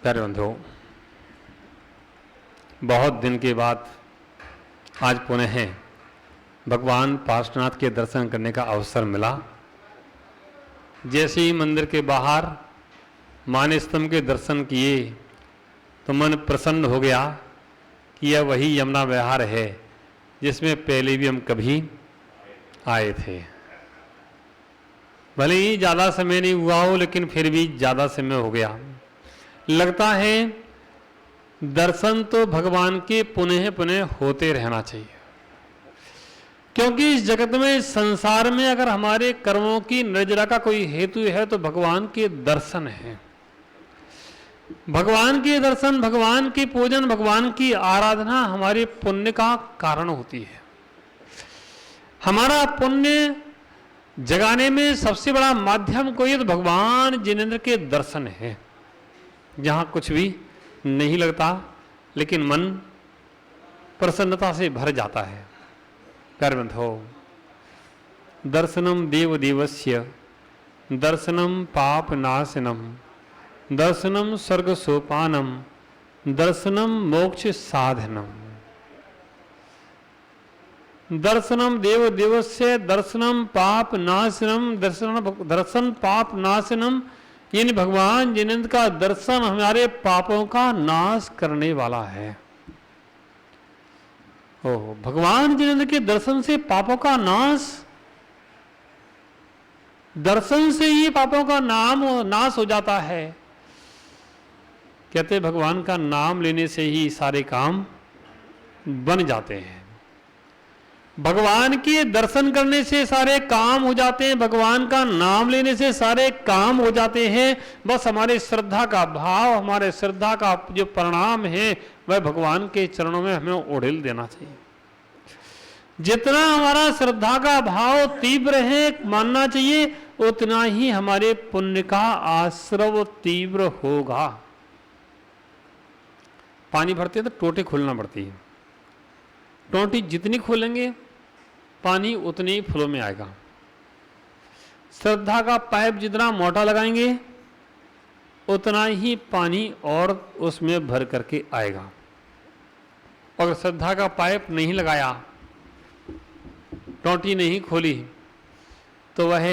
प्यारे बंधुओं, बहुत दिन के बाद आज पुनः भगवान पार्श्वनाथ के दर्शन करने का अवसर मिला। जैसे ही मंदिर के बाहर मान स्तंभ के दर्शन किए तो मन प्रसन्न हो गया कि यह वही यमुना विहार है जिसमें पहले भी हम कभी आए थे। भले ही ज़्यादा समय नहीं हुआ हो, लेकिन फिर भी ज़्यादा समय हो गया। लगता है दर्शन तो भगवान के पुनः पुनः होते रहना चाहिए, क्योंकि इस जगत में, इस संसार में अगर हमारे कर्मों की निर्जरा का कोई हेतु है तो भगवान के दर्शन है। भगवान के दर्शन, भगवान की पूजन, भगवान की आराधना हमारे पुण्य का कारण होती है। हमारा पुण्य जगाने में सबसे बड़ा माध्यम कोई है तो भगवान जिनेंद्र के दर्शन है, जहाँ कुछ भी नहीं लगता लेकिन मन प्रसन्नता से भर जाता है। कर्मधो दर्शनम देव देवस्य दर्शनम पाप नाशनम दर्शनम स्वर्ग सोपानम दर्शनम मोक्ष साधनम। दर्शनम देव देवस्य दर्शनम पाप नाशनम दर्शन पाप नाशनम, यानी भगवान जिनेंद्र का दर्शन हमारे पापों का नाश करने वाला है। ओह, भगवान जिनेंद्र के दर्शन से पापों का नाश, दर्शन से ही पापों का नाश हो जाता है। कहते भगवान का नाम लेने से ही सारे काम बन जाते हैं। भगवान के दर्शन करने से सारे काम हो जाते हैं, भगवान का नाम लेने से सारे काम हो जाते हैं। बस हमारे श्रद्धा का भाव, हमारे श्रद्धा का जो परिणाम है वह भगवान के चरणों में हमें उड़ेल देना चाहिए। जितना हमारा श्रद्धा का भाव तीव्र है मानना चाहिए, उतना ही हमारे पुण्य का आश्रव तीव्र होगा। पानी भरते तो टोटे खोलना पड़ती है, टोटी जितनी खोलेंगे पानी उतने ही फ्लो में आएगा। श्रद्धा का पाइप जितना मोटा लगाएंगे उतना ही पानी और उसमें भर करके आएगा। अगर श्रद्धा का पाइप नहीं लगाया, टोटी नहीं खोली, तो वह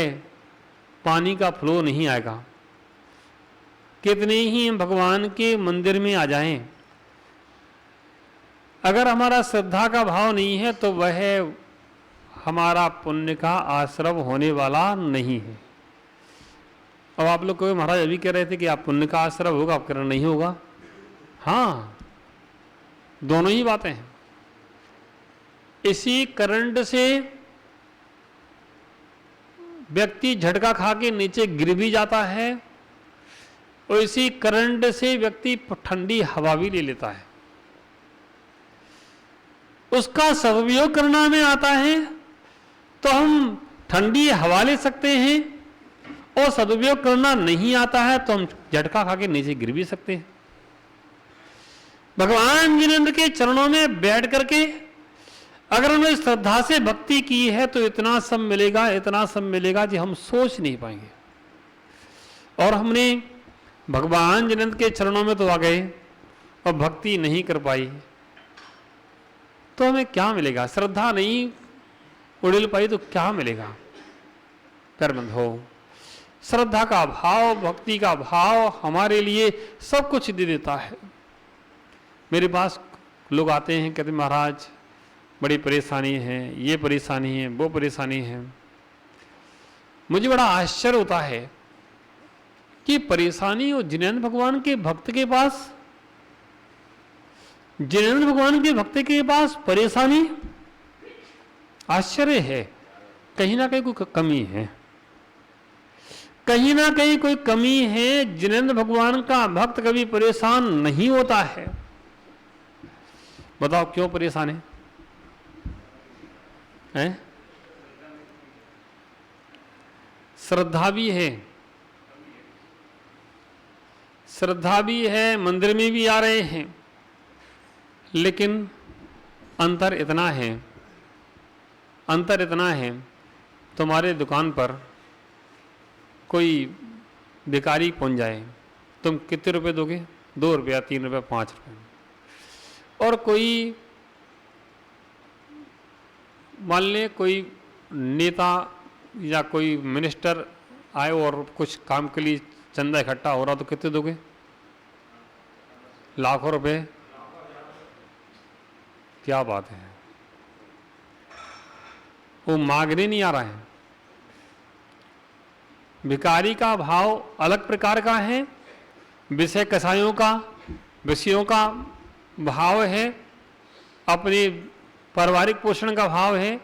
पानी का फ्लो नहीं आएगा। कितने ही हम भगवान के मंदिर में आ जाएं, अगर हमारा श्रद्धा का भाव नहीं है तो वह हमारा पुण्य का आश्रव होने वाला नहीं है। अब आप लोग को महाराज अभी कह रहे थे कि आप पुण्य का आश्रव होगा, आप कह रहे नहीं होगा। हाँ, दोनों ही बातें हैं। इसी करंट से व्यक्ति झटका खा के नीचे गिर भी जाता है और इसी करंट से व्यक्ति ठंडी हवा भी ले लेता है। उसका सदुपयोग करना में आता है तो हम ठंडी हवा ले सकते हैं, और सदुपयोग करना नहीं आता है तो हम झटका खा के नीचे गिर भी सकते हैं। भगवान जिनेंद्र के चरणों में बैठ करके अगर हमने श्रद्धा से भक्ति की है तो इतना सब मिलेगा, इतना सब मिलेगा कि हम सोच नहीं पाएंगे। और हमने भगवान जिनेंद्र के चरणों में तो आ गए और भक्ति नहीं कर पाई तो हमें क्या मिलेगा? श्रद्धा नहीं उड़ेल पाई तो क्या मिलेगा? कर्मंद हो, श्रद्धा का भाव, भक्ति का भाव हमारे लिए सब कुछ दे देता है। मेरे पास लोग आते हैं, कहते महाराज बड़ी परेशानी है, ये परेशानी है, वो परेशानी है। मुझे बड़ा आश्चर्य होता है कि परेशानी और जिनेंद्र भगवान के भक्त के पास, जिनेंद्र भगवान के भक्त के पास परेशानी। आश्चर्य है, कहीं ना कहीं कोई कमी है, कहीं ना कहीं कोई कमी है। जिनेंद्र भगवान का भक्त कभी परेशान नहीं होता है। बताओ क्यों परेशान है? हैं? श्रद्धा भी है, श्रद्धा भी है, मंदिर में भी आ रहे हैं, लेकिन अंतर इतना है, अंतर इतना है, तुम्हारे दुकान पर कोई भिखारी पहुंच जाए, तुम कितने रुपए दोगे? 2 रुपया, 3 रुपया, 5 रुपये। और कोई मान लें कोई नेता या कोई मिनिस्टर आए और कुछ काम के लिए चंदा इकट्ठा हो रहा, तो कितने दोगे? लाखों रुपए। क्या बात है, वो मांगने नहीं आ रहा है। भिखारी का भाव अलग प्रकार का है, विषय कसायों का, विषयों का भाव है, अपने पारिवारिक पोषण का भाव है,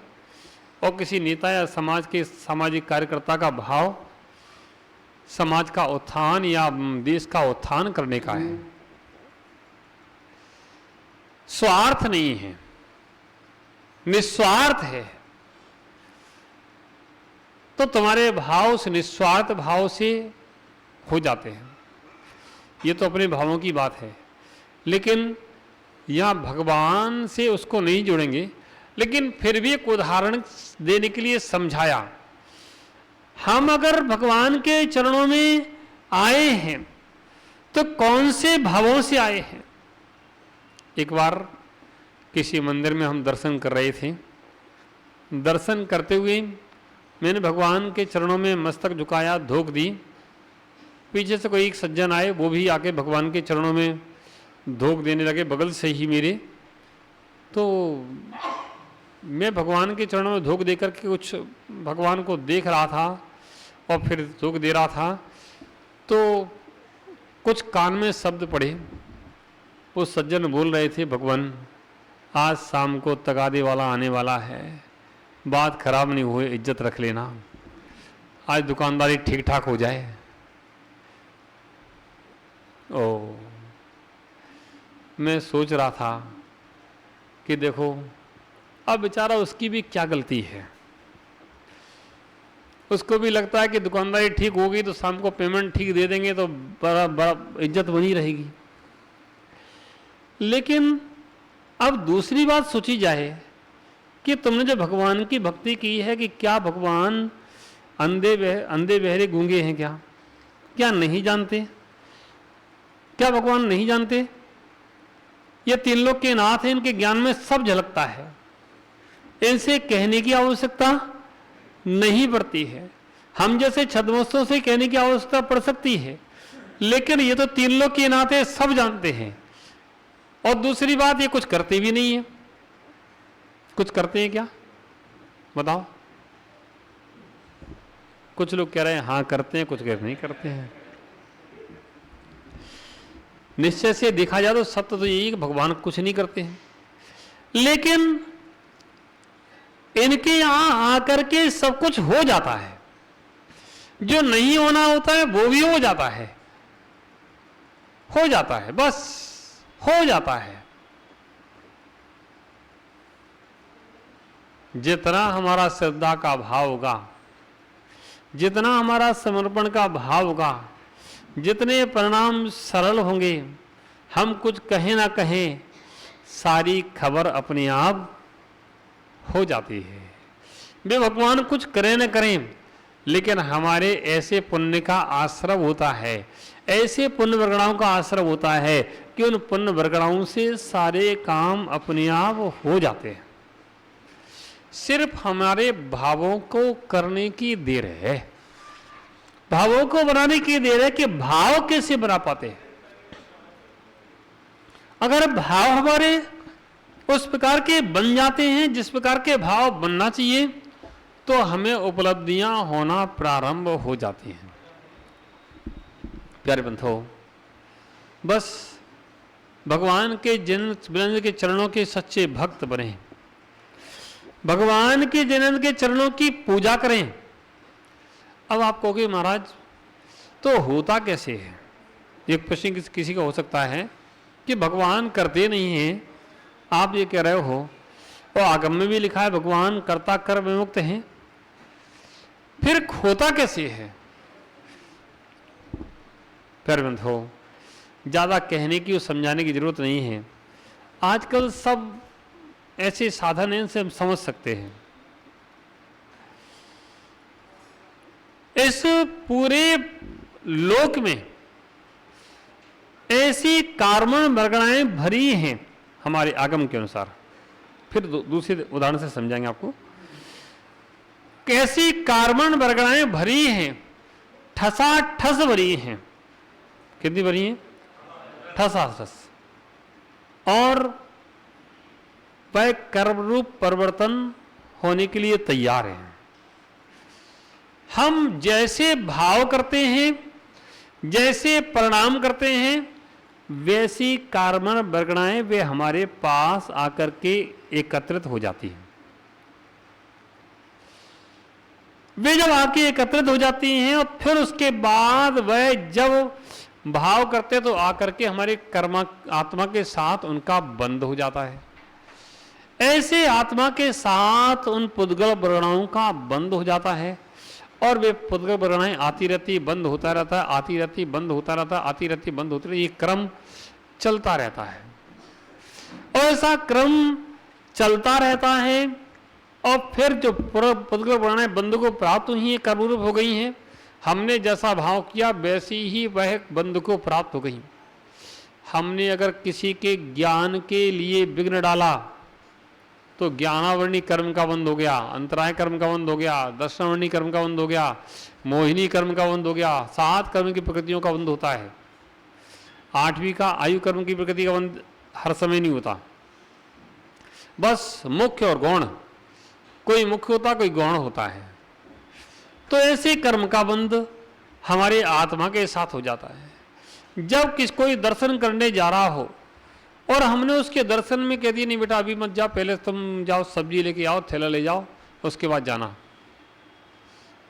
और किसी नेता या समाज के सामाजिक कार्यकर्ता का भाव समाज का उत्थान या देश का उत्थान करने का है। स्वार्थ नहीं है, निस्वार्थ है। तो तुम्हारे भाव से, निस्वार्थ भाव से हो जाते हैं। ये तो अपने भावों की बात है, लेकिन यहां भगवान से उसको नहीं जोड़ेंगे। लेकिन फिर भी एक उदाहरण देने के लिए समझाया। हम अगर भगवान के चरणों में आए हैं तो कौन से भावों से आए हैं? एक बार किसी मंदिर में हम दर्शन कर रहे थे। दर्शन करते हुए मैंने भगवान के चरणों में मस्तक झुकाया, धोख दी। पीछे से कोई एक सज्जन आए, वो भी आके भगवान के चरणों में धोख देने लगे, बगल से ही मेरे। तो मैं भगवान के चरणों में धोख देकर के कुछ भगवान को देख रहा था और फिर धोख दे रहा था। तो कुछ कान में शब्द पड़े। वो सज्जन बोल रहे थे, भगवान आज शाम को तगादे वाला आने वाला है, बात खराब नहीं हुई, इज्जत रख लेना, आज दुकानदारी ठीक ठाक हो जाए। ओ, मैं सोच रहा था कि देखो अब बेचारा, उसकी भी क्या गलती है। उसको भी लगता है कि दुकानदारी ठीक होगी तो शाम को पेमेंट ठीक दे देंगे तो बड़ा बड़ा इज्जत बनी रहेगी। लेकिन अब दूसरी बात सोची जाए कि तुमने जो भगवान की भक्ति की है, कि क्या भगवान अंधे बहरे गूंगे हैं? क्या नहीं जानते? क्या भगवान नहीं जानते? ये 3 लोक के नाथ हैं, इनके ज्ञान में सब झलकता है। इनसे कहने की आवश्यकता नहीं पड़ती है। हम जैसे छद्मस्तों से कहने की आवश्यकता पड़ सकती है, लेकिन ये तो 3 लोक के नाते सब जानते हैं। और दूसरी बात, ये कुछ करते भी नहीं है। कुछ करते हैं क्या? बताओ। कुछ लोग कह रहे हैं हाँ करते हैं, कुछ कह नहीं करते हैं। निश्चय से देखा जाए तो सत्य तो यही है कि भगवान कुछ नहीं करते हैं, लेकिन इनके यहां आकर के सब कुछ हो जाता है। जो नहीं होना होता है वो भी हो जाता है, हो जाता है, बस हो जाता है। जितना हमारा श्रद्धा का भाव होगा, जितना हमारा समर्पण का भाव होगा, जितने परिणाम सरल होंगे, हम कुछ कहें ना कहें, सारी खबर अपने आप हो जाती है। वे भगवान कुछ करें न करें, लेकिन हमारे ऐसे पुण्य का आश्रव होता है, ऐसे पुण्य वर्गणाओं का आश्रव होता है कि उन पुण्य वर्गणाओं से सारे काम अपने आप हो जाते हैं। सिर्फ हमारे भावों को करने की देर है, भावों को बनाने की देर है कि भाव कैसे बना पाते हैं। अगर भाव हमारे उस प्रकार के बन जाते हैं जिस प्रकार के भाव बनना चाहिए, तो हमें उपलब्धियां होना प्रारंभ हो जाती हैं। प्यारे बंधुओं, बस भगवान के जिन के चरणों के सच्चे भक्त बने, भगवान के जिन के चरणों की पूजा करें। अब आप कहोगे महाराज तो होता कैसे है? एक प्रश्न किसी का हो सकता है कि भगवान करते नहीं हैं, आप ये कह रहे हो, और आगम में भी लिखा है भगवान कर्ता कर विमुक्त हैं, फिर होता कैसे है? प्यारे बंधुओं, ज़्यादा कहने की और समझाने की जरूरत नहीं है। आजकल सब ऐसे साधन हैं, इनसे हम समझ सकते हैं। इस पूरे लोक में कैसी कार्बन वर्गणाएं भरी हैं हमारे आगम के अनुसार। फिर दूसरे उदाहरण से समझाएंगे आपको। कैसी कार्बन वर्गणाएं भरी हैं, ठसाठस भरी हैं। कितनी भरी हैं? ठसाठस। और वह कर्मरूप परिवर्तन होने के लिए तैयार हैं। हम जैसे भाव करते हैं, जैसे परिणाम करते हैं, वैसी कार्बन वर्गणाएं वे हमारे पास आकर के एकत्रित हो जाती हैं। वे जब आके एकत्रित हो जाती हैं और फिर उसके बाद वह जब भाव करते तो आकर के हमारे कर्म आत्मा के साथ उनका बंध हो जाता है। ऐसे आत्मा के साथ उन पुद्गल वर्गणाओं का बंध हो जाता है और वे पुद्गल वर्गणाएं आती रहती, बंद होता रहता है, आती रहती, बंद होता रहता है, आती रहती, बंद होती रहती, ये क्रम चलता रहता है। और ऐसा क्रम चलता रहता है और फिर जो पुद्गल वर्गणाएं बंध को प्राप्त हुई हैं, कर्मरूप हो गई हैं, हमने जैसा भाव किया वैसी ही वह बंध को प्राप्त हो गई। हमने अगर किसी के ज्ञान के लिए विघ्न डाला तो ज्ञानावर्णी कर्म का बंध हो गया, अंतराय कर्म का बंध हो गया, दर्शनावर्णी कर्म का बंध हो गया, मोहिनी कर्म का बंध हो गया। 7 कर्म की प्रकृतियों का बंध होता है। 8वीं का आयु कर्म की प्रकृति का बंध हर समय नहीं होता, बस मुख्य और गौण, कोई मुख्य होता कोई गौण होता है। तो ऐसे कर्म का बंध हमारे आत्मा के साथ हो जाता है। जब कोई दर्शन करने जा रहा हो और हमने उसके दर्शन में कह दिया नहीं बेटा अभी मत जाओ, पहले तुम जाओ सब्जी लेके आओ, थैला ले जाओ, उसके बाद जाना।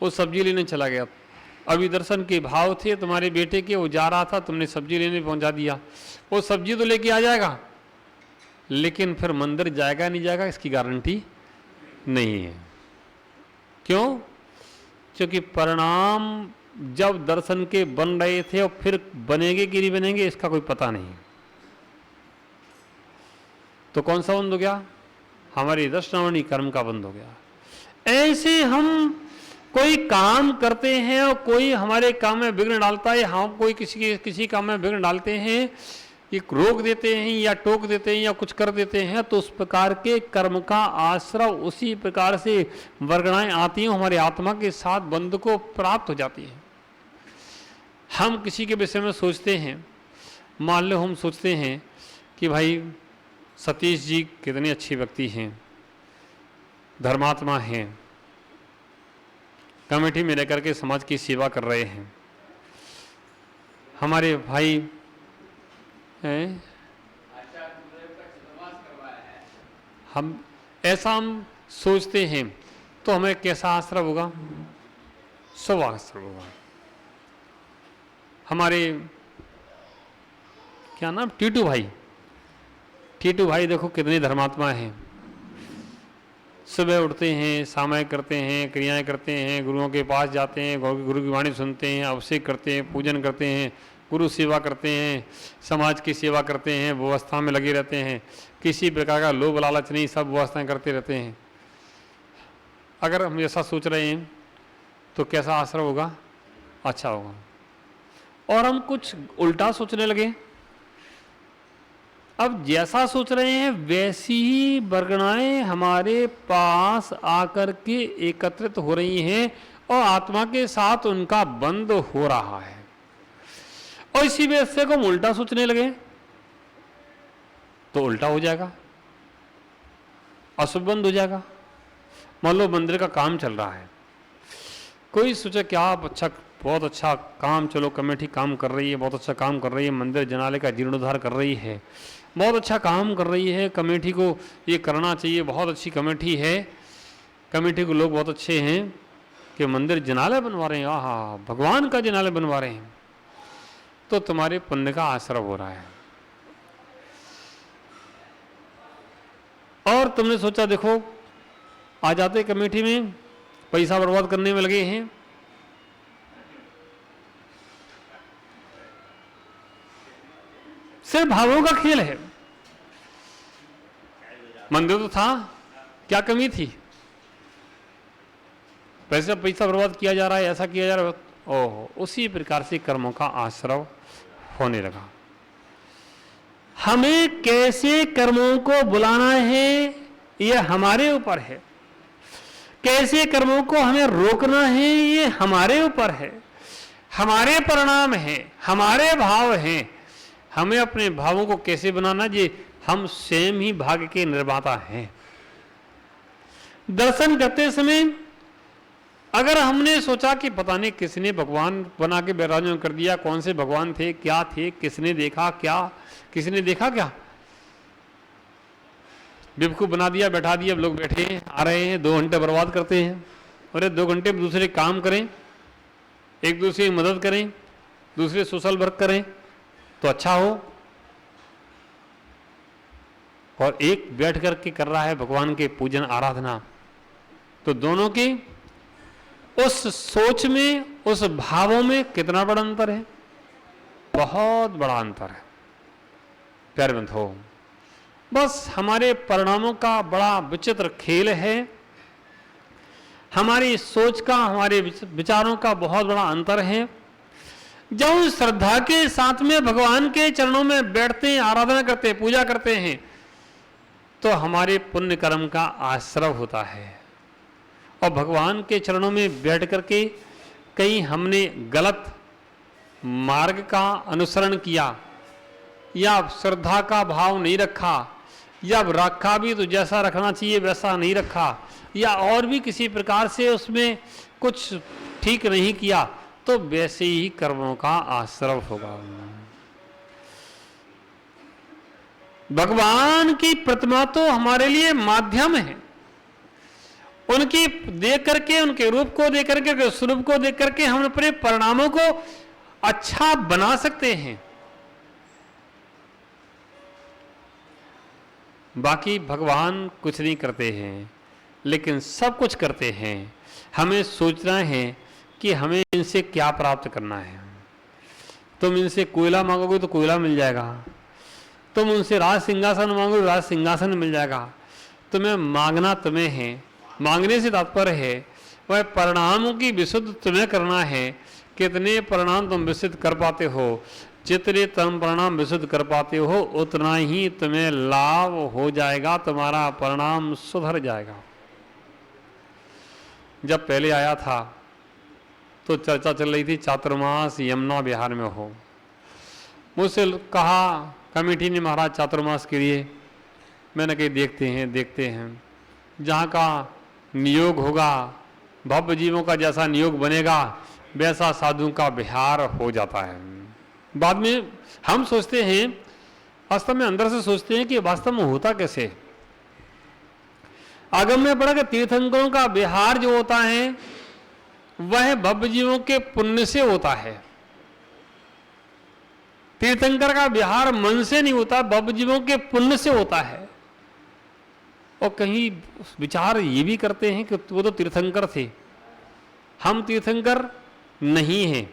वो सब्जी लेने चला गया, अभी दर्शन के भाव थे तुम्हारे बेटे के, वो जा रहा था, तुमने सब्जी लेने पहुंचा दिया। वो सब्जी तो लेके आ जाएगा लेकिन फिर मंदिर जाएगा नहीं जाएगा इसकी गारंटी नहीं है। क्यों? क्योंकि परिणाम जब दर्शन के बन रहे थे और फिर बनेंगे कि नहीं बनेंगे इसका कोई पता नहीं। तो कौन सा बंद हो गया? हमारी दर्शनावणी कर्म का बंद हो गया। ऐसे हम कोई काम करते हैं और कोई हमारे काम में विघ्न डालता है, हम कोई किसी काम में विघ्न डालते हैं, एक रोक देते हैं या टोक देते हैं या कुछ कर देते हैं, तो उस प्रकार के कर्म का आश्रव उसी प्रकार से वर्गणाएं आती हैं, हमारे आत्मा के साथ बंध को प्राप्त हो जाती है। हम किसी के विषय में सोचते हैं, मान लो हम सोचते हैं कि भाई सतीश जी कितने अच्छे व्यक्ति हैं, धर्मात्मा हैं, कमेटी में रहकर के समाज की सेवा कर रहे हैं, हमारे भाई हैं, हम सोचते हैं तो हमें कैसा आश्रय होगा? शुभ आश्रय होगा। हमारे क्या नाम, टीटू भाई देखो कितने धर्मात्मा हैं, सुबह उठते हैं, सामायिक करते हैं, क्रियाएं करते हैं, गुरुओं के पास जाते हैं, गुरु की वाणी सुनते हैं, अभिषेक करते हैं, पूजन करते हैं, गुरु सेवा करते हैं, समाज की सेवा करते हैं, व्यवस्था में लगे रहते हैं, किसी प्रकार का लोभ लालच नहीं, सब व्यवस्थाएं करते रहते हैं। अगर हम ऐसा सोच रहे हैं तो कैसा आश्रय होगा? अच्छा होगा। और हम कुछ उल्टा सोचने लगे, अब जैसा सोच रहे हैं वैसी ही वर्गणाएं हमारे पास आकर के एकत्रित हो रही हैं और आत्मा के साथ उनका बंध हो रहा है। और इसी वजह से को हम उल्टा सोचने लगे तो उल्टा हो जाएगा, अशुभ बंध हो जाएगा। मान लो मंदिर का काम चल रहा है, कोई सोचे क्या अच्छा, बहुत अच्छा काम, चलो कमेटी काम कर रही है, बहुत अच्छा काम कर रही है, मंदिर जनालय का जीर्णोद्धार कर रही है, बहुत अच्छा काम कर रही है, कमेटी को ये करना चाहिए, बहुत अच्छी कमेटी है, कमेटी को लोग बहुत अच्छे हैं कि मंदिर जनालय बनवा रहे हैं, आहा भगवान का जनालय बनवा रहे हैं, तो तुम्हारे पुण्य का आश्रय हो रहा है। और तुमने सोचा देखो आ जाते कमेटी में, पैसा बर्बाद करने में लगे हैं, सिर्फ भावों का खेल है। मंदिर तो था, क्या कमी थी? पैसा बर्बाद किया जा रहा है, ऐसा किया जा रहा है, ओहो, उसी प्रकार से कर्मों का आश्रय होने लगा। हमें कैसे कर्मों को बुलाना है ये हमारे ऊपर है, कैसे कर्मों को हमें रोकना है ये हमारे ऊपर है, हमारे परिणाम हैं, हमारे भाव हैं। हमें अपने भावों को कैसे बनाना, ये हम स्वयं ही भाग्य के निर्माता हैं। दर्शन करते समय अगर हमने सोचा कि पता नहीं किसने भगवान बना के विराजमान कर दिया, कौन से भगवान थे, क्या थे, किसने देखा क्या, किसने देखा क्या, बेवकूफ बना दिया, बैठा दिया, अब लोग बैठे हैं, आ रहे हैं, 2 घंटे बर्बाद करते हैं। अरे 2 घंटे में दूसरे काम करें, एक दूसरे की मदद करें, दूसरे सोशल वर्क करें तो अच्छा हो। और एक बैठ करके कर रहा है भगवान के पूजन आराधना, तो दोनों की उस सोच में, उस भावों में कितना बड़ा अंतर है, बहुत बड़ा अंतर है। प्यारे बंधुओं, बस हमारे परिणामों का बड़ा विचित्र खेल है, हमारी सोच का, हमारे विचारों का बहुत बड़ा अंतर है। जब श्रद्धा के साथ में भगवान के चरणों में बैठते हैं, आराधना करते हैं, पूजा करते हैं, तो हमारे पुण्य कर्म का आश्रय होता है। और भगवान के चरणों में बैठ करके कहीं हमने गलत मार्ग का अनुसरण किया, या श्रद्धा का भाव नहीं रखा, या रखा भी तो जैसा रखना चाहिए वैसा नहीं रखा, या और भी किसी प्रकार से उसमें कुछ ठीक नहीं किया, तो वैसे ही कर्मों का आश्रय होगा। भगवान की प्रतिमा तो हमारे लिए माध्यम है, उनकी देख करके, उनके रूप को देख करके, उनके स्वरूप को देख करके हम अपने परिणामों को अच्छा बना सकते हैं। बाकी भगवान कुछ नहीं करते हैं, लेकिन सब कुछ करते हैं। हमें सोचना है कि हमें इनसे क्या प्राप्त करना है। तुम इनसे कोयला मांगोगे तो कोयला मिल जाएगा, तुम उनसे राज सिंहासन मांगोगे राज सिंहासन मिल जाएगा। तुम्हें मांगना तुम्हें है, मांगने से तात्पर्य है वह परिणामों की विशुद्ध तुम्हें करना है। कितने परिणाम तुम विशुद्ध कर पाते हो, जितने तुम परिणाम विशुद्ध कर पाते हो उतना ही तुम्हें लाभ हो जाएगा, तुम्हारा परिणाम सुधर जाएगा। जब पहले आया था तो चर्चा चल रही थी चातुर्मास यमुना विहार में हो। मुझसे कहा कमेटी ने महाराज चातुर्मास के लिए, मैंने कही देखते हैं जहाँ का नियोग होगा, भव्य जीवों का जैसा नियोग बनेगा वैसा साधु का विहार हो जाता है। बाद में हम सोचते हैं, वास्तव में अंदर से सोचते हैं कि वास्तव में होता कैसे। आगम में पढ़ा कि तीर्थंकरों का विहार जो होता है वह भव्य जीवों के पुण्य से होता है। तीर्थंकर का विहार मन से नहीं होता, भव्य जीवों के पुण्य से होता है। और कहीं विचार ये भी करते हैं कि वो तो तीर्थंकर थे, हम तीर्थंकर नहीं हैं,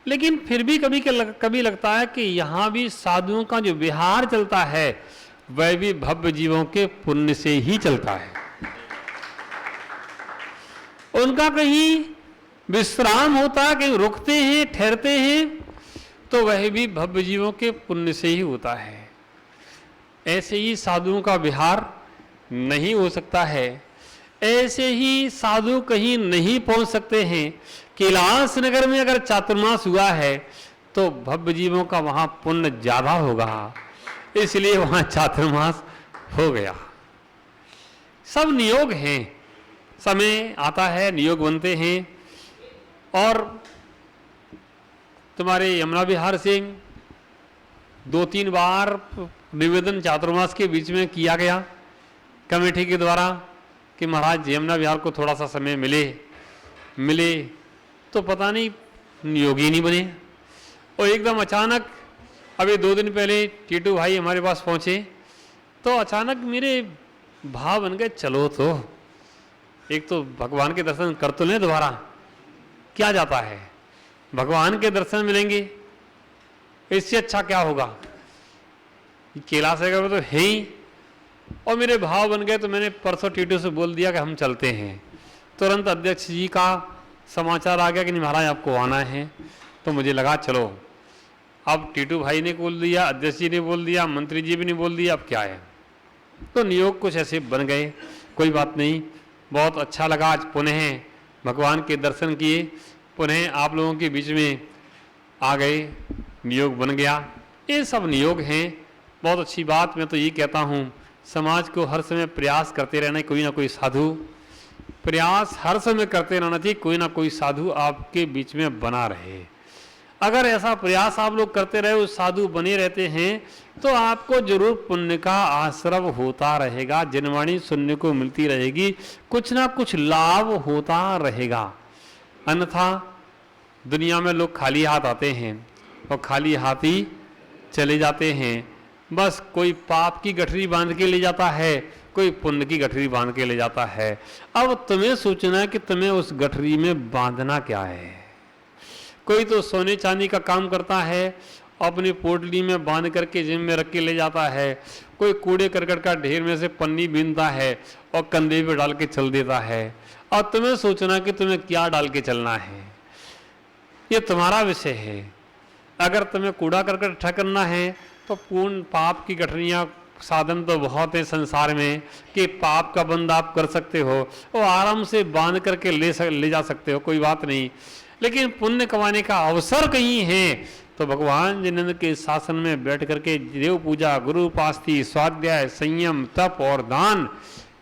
लेकिन फिर भी कभी लगता है कि यहाँ भी साधुओं का जो विहार चलता है वह भी भव्य जीवों के पुण्य से ही चलता है। उनका कहीं विश्राम होता है, कहीं रुकते हैं, ठहरते हैं, तो वह भी भव्य जीवों के पुण्य से ही होता है। ऐसे ही साधुओं का विहार नहीं हो सकता है, ऐसे ही साधु कहीं नहीं पहुंच सकते हैं। कैलाश नगर में अगर चातुर्मास हुआ है तो भव्य जीवों का वहां पुण्य ज्यादा होगा, इसलिए वहां चातुर्मास हो गया। सब नियोग हैं, समय आता है नियोग बनते हैं। और तुम्हारे यमुना विहार से 2-3 बार निवेदन चातुर्मास के बीच में किया गया कमेटी के द्वारा कि महाराज यमुना विहार को थोड़ा सा समय मिले, तो पता नहीं नियोग ही नहीं बने। और एकदम अचानक अभी 2 दिन पहले टीटू भाई हमारे पास पहुँचे तो अचानक मेरे भाव बन गए, चलो तो एक तो भगवान के दर्शन कर तो लें, दोबारा क्या जाता है, भगवान के दर्शन मिलेंगे, इससे अच्छा क्या होगा। कैलाश नगर में तो है ही। और मेरे भाव बन गए तो मैंने परसों टीटू से बोल दिया कि हम चलते हैं। तुरंत अध्यक्ष जी का समाचार आ गया कि नहीं महाराज आपको आना है, तो मुझे लगा चलो अब टीटू भाई ने बोल दिया, अध्यक्ष जी ने बोल दिया, मंत्री जी भी ने बोल दिया, अब क्या है। तो नियोग कुछ ऐसे बन गए, कोई बात नहीं। बहुत अच्छा लगा, आज पुनः भगवान के दर्शन किए, पुनः आप लोगों के बीच में आ गए, नियोग बन गया। ये सब नियोग हैं, बहुत अच्छी बात। मैं तो ये कहता हूँ समाज को हर समय प्रयास करते रहना, कोई ना कोई साधु, प्रयास हर समय करते रहना चाहिए, कोई ना कोई साधु आपके बीच में बना रहे। अगर ऐसा प्रयास आप लोग करते रहे, उस साधु बने रहते हैं, तो आपको जरूर पुण्य का आश्रव होता रहेगा, जनवाणी सुनने को मिलती रहेगी, कुछ ना कुछ लाभ होता रहेगा। अन्यथा दुनिया में लोग खाली हाथ आते हैं और खाली हाथ ही चले जाते हैं। बस कोई पाप की गठरी बांध के ले जाता है, कोई पुण्य की गठरी बांध के ले जाता है। अब तुम्हें सोचना है कि तुम्हें उस गठरी में बांधना क्या है। कोई तो सोने चांदी का काम करता है, अपनी पोटली में बांध करके जिम में रख के ले जाता है। कोई कूड़े करकट का ढेर में से पन्नी बीनता है और कंधे पे डाल के चल देता है। और तुम्हें सोचना कि तुम्हें क्या डाल के चलना है, ये तुम्हारा विषय है। अगर तुम्हें कूड़ा करकट इकट्ठा करना है तो पूर्ण पाप की गठरियाँ साधन तो बहुत है संसार में कि पाप का बंद आप कर सकते हो और आराम से बांध करके ले जा सकते हो, कोई बात नहीं। लेकिन पुण्य कमाने का अवसर कहीं है तो भगवान जिनेंद्र के शासन में बैठ करके देव पूजा, गुरु उपासना, स्वाध्याय, संयम, तप और दान,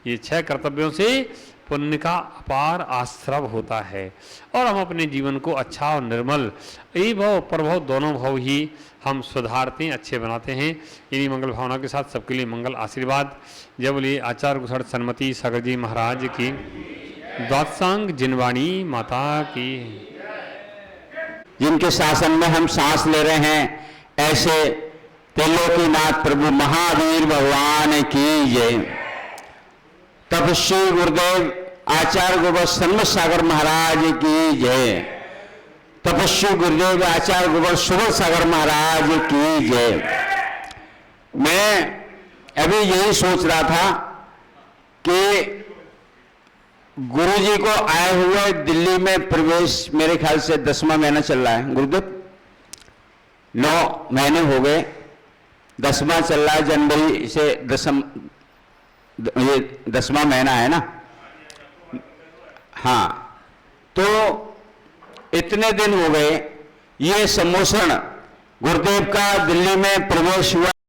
ये 6 कर्तव्यों से पुण्य का अपार आश्रव होता है और हम अपने जीवन को अच्छा और निर्मल, यही भाव प्रभाव दोनों भाव ही हम सुधारते हैं, अच्छे बनाते हैं। इन्हीं मंगल भावना के साथ सबके लिए मंगल आशीर्वाद। जय बोलिए आचार्य गुसड़ सन्मति सागर जी महाराज की, द्वादशांग जिनवाणी माता की। जिनके शासन में हम सांस ले रहे हैं, ऐसे त्रिलोकीनाथ प्रभु महावीर भगवान की जय। तपस्वी गुरुदेव आचार्य गोबर सन्मत सागर महाराज की जय। तपस्वी गुरुदेव आचार्य गोबर सुबल सागर महाराज की जय। मैं अभी यही सोच रहा था कि गुरुजी को आए हुए दिल्ली में प्रवेश मेरे ख्याल से 10वां महीना चल रहा है गुरुदेव, 9 महीने हो गए, 10वां चल रहा है, जनवरी से ये 10वां महीना है ना। हाँ, तो इतने दिन हो गए, ये सम्मोषण गुरुदेव का दिल्ली में प्रवेश हुआ।